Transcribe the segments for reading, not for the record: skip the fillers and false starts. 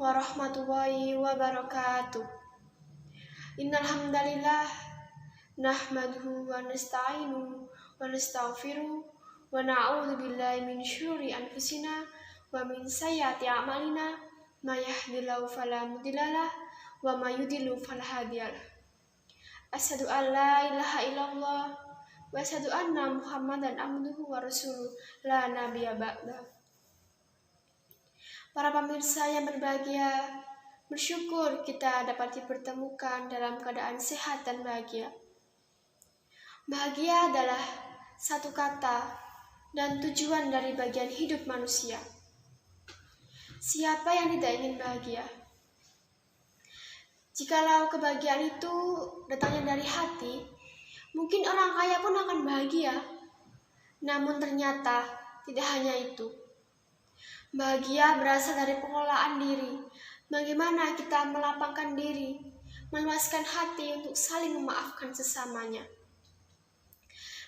warahmatullahi wabarakatuh. Innal hamdalillah nahmaduhu wa nasta'inuhu wa nastaghfiruh wa na'udzu billahi min syururi anfusina wa min sayyiati a'malina may yahdihillahu fala mudhillalah wa may yudhlil fala hadiyalah. Asyhadu an la ilaha illallah wa asyhadu anna Muhammadan abduhu wa rasuluh la nabiyya ba'da. Para pemirsa yang berbahagia, bersyukur kita dapat dipertemukan dalam keadaan sehat dan bahagia. Bahagia adalah satu kata dan tujuan dari bagian hidup manusia. Siapa yang tidak ingin bahagia? Jikalau kebahagiaan itu datangnya dari hati, mungkin orang kaya pun akan bahagia. Namun ternyata tidak hanya itu. Bahagia berasal dari pengelolaan diri. Bagaimana kita melapangkan diri, meluaskan hati untuk saling memaafkan sesamanya.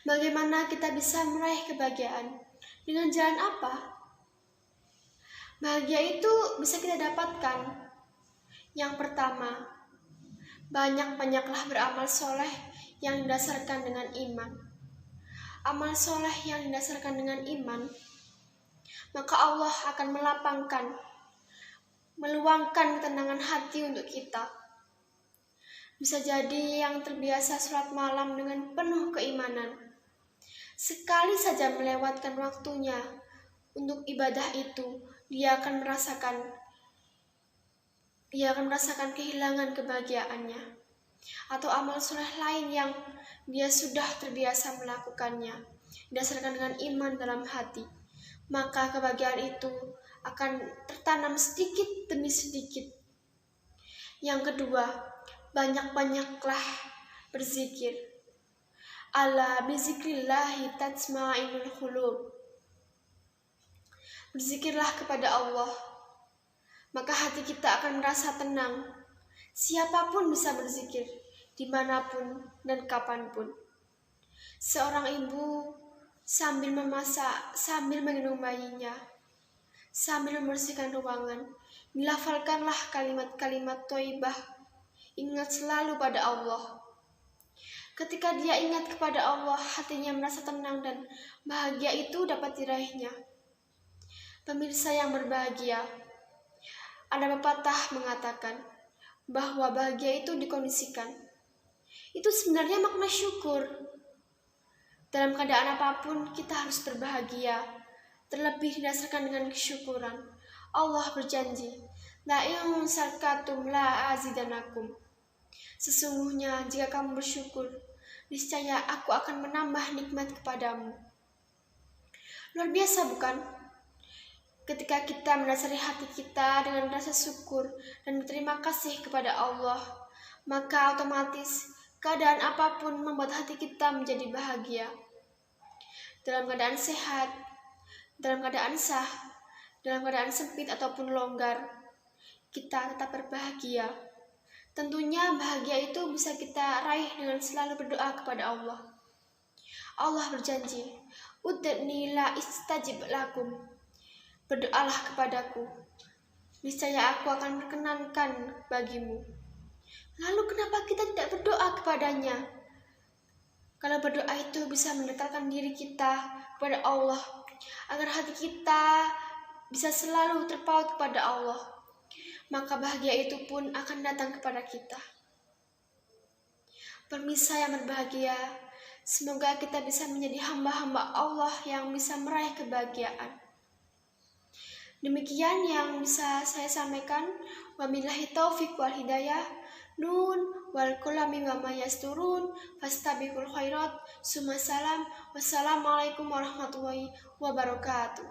Bagaimana kita bisa meraih kebahagiaan? Dengan jalan apa? Bahagia itu bisa kita dapatkan. Yang pertama, banyak-banyaklah beramal soleh yang didasarkan dengan iman. Amal soleh yang didasarkan dengan iman, maka Allah akan melapangkan, meluangkan ketenangan hati untuk kita. Bisa jadi yang terbiasa sholat malam dengan penuh keimanan, sekali saja melewatkan waktunya untuk ibadah itu, dia akan merasakan kehilangan kebahagiaannya. Atau amal soleh lain yang dia sudah terbiasa melakukannya, didasarkan dengan iman dalam hati, maka kebahagiaan itu akan tertanam sedikit demi sedikit. Yang kedua, banyak-banyaklah berzikir. Ala bizikrillahi tatma'innul qulub. Berzikirlah kepada Allah, maka hati kita akan merasa tenang. Siapapun bisa berzikir, dimanapun dan kapanpun. Seorang ibu sambil memasak, sambil menggendong bayinya, sambil membersihkan ruangan, dilafalkanlah kalimat-kalimat thayyibah. Ingat selalu pada Allah. Ketika dia ingat kepada Allah, hatinya merasa tenang dan bahagia itu dapat diraihnya. Pemirsa yang berbahagia, ada pepatah mengatakan bahwa bahagia itu dikondisikan. Itu sebenarnya makna syukur. Dalam keadaan apapun kita harus berbahagia, terlebih didasarkan dengan kesyukuran. Allah berjanji, la in syarkatum la azidanakum. Sesungguhnya jika kamu bersyukur, niscaya aku akan menambah nikmat kepadamu. Luar biasa bukan? Ketika kita mendasari hati kita dengan rasa syukur dan berterima kasih kepada Allah, maka otomatis keadaan apapun membuat hati kita menjadi bahagia. Dalam keadaan sehat, dalam keadaan sah, dalam keadaan sempit ataupun longgar, kita tetap berbahagia. Tentunya bahagia itu bisa kita raih dengan selalu berdoa kepada Allah. Allah berjanji, ud'uni la istajib lakum. Berdoalah kepadaku, niscaya aku akan perkenankan bagimu. Lalu kenapa kita tidak berdoa kepadanya? Kalau berdoa itu bisa mendekatkan diri kita kepada Allah, agar hati kita bisa selalu terpaut kepada Allah, maka bahagia itu pun akan datang kepada kita. Pemirsa yang berbahagia, semoga kita bisa menjadi hamba-hamba Allah yang bisa meraih kebahagiaan. Demikian yang bisa saya sampaikan. Wabillahi taufiq wal hidayah. Nun wal qalami wa ma yasturun fastabiqul khairat. Summa salam. Wassalamualaikum warahmatullahi wabarakatuh.